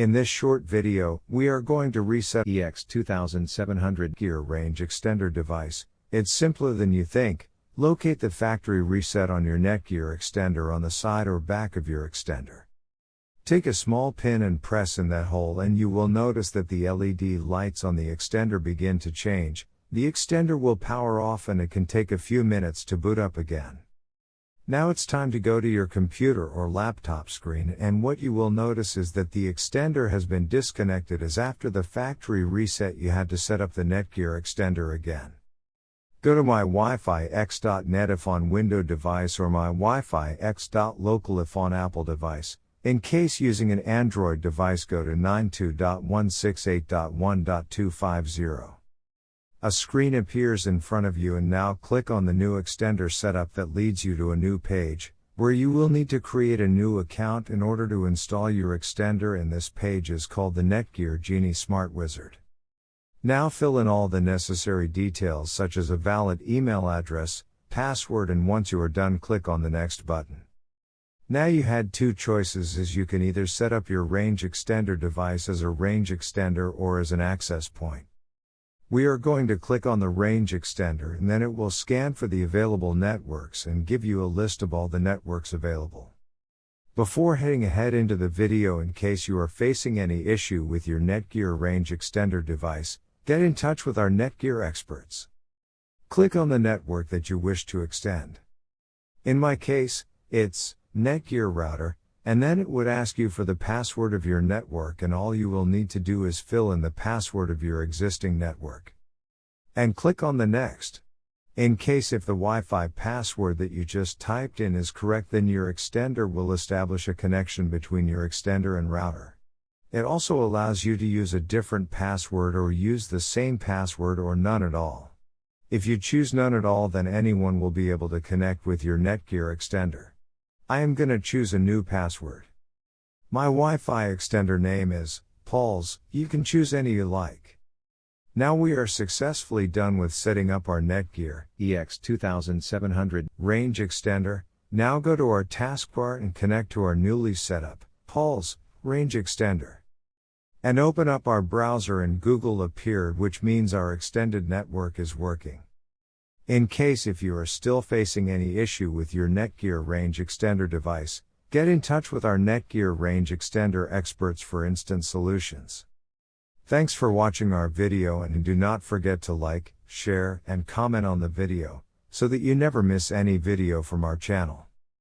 In this short video, we are going to reset EX2700 Netgear Range Extender device. It's simpler than you think. Locate the factory reset on your Netgear extender on the side or back of your extender. Take a small pin and press in that hole and you will notice that the LED lights on the extender begin to change. The extender will power off and it can take a few minutes to boot up again. Now it's time to go to your computer or laptop screen, and what you will notice is that the extender has been disconnected, as after the factory reset you had to set up the Netgear extender again. Go to my Wi-Fi X.net if on Windows device or my Wi-Fi X.local if on Apple device. In case using an Android device, go to 92.168.1.250. A screen appears in front of you, and now click on the new extender setup that leads you to a new page, where you will need to create a new account in order to install your extender, and this page is called the Netgear Genie Smart Wizard. Now fill in all the necessary details such as a valid email address, password, and once you are done, click on the next button. Now you had two choices, as you can either set up your range extender device as a range extender or as an access point. We are going to click on the range extender, and then it will scan for the available networks and give you a list of all the networks available. Before heading ahead into the video, in case you are facing any issue with your Netgear range extender device, get in touch with our Netgear experts. Click on the network that you wish to extend. In my case, it's Netgear router, and then it would ask you for the password of your network, and all you will need to do is fill in the password of your existing network. And click on the next. In case if the Wi-Fi password that you just typed in is correct, then your extender will establish a connection between your extender and router. It also allows you to use a different password or use the same password or none at all. If you choose none at all, then anyone will be able to connect with your Netgear extender. I am gonna choose a new password. My Wi-Fi extender name is Paul's. You can choose any you like. Now we are successfully done with setting up our Netgear EX2700 range extender. Now go to our taskbar and connect to our newly set up Paul's range extender. And open up our browser, and Google appeared, which means our extended network is working. In case if you are still facing any issue with your Netgear range extender device, get in touch with our Netgear range extender experts for instant solutions. Thanks for watching our video, and do not forget to like, share, and comment on the video, so that you never miss any video from our channel.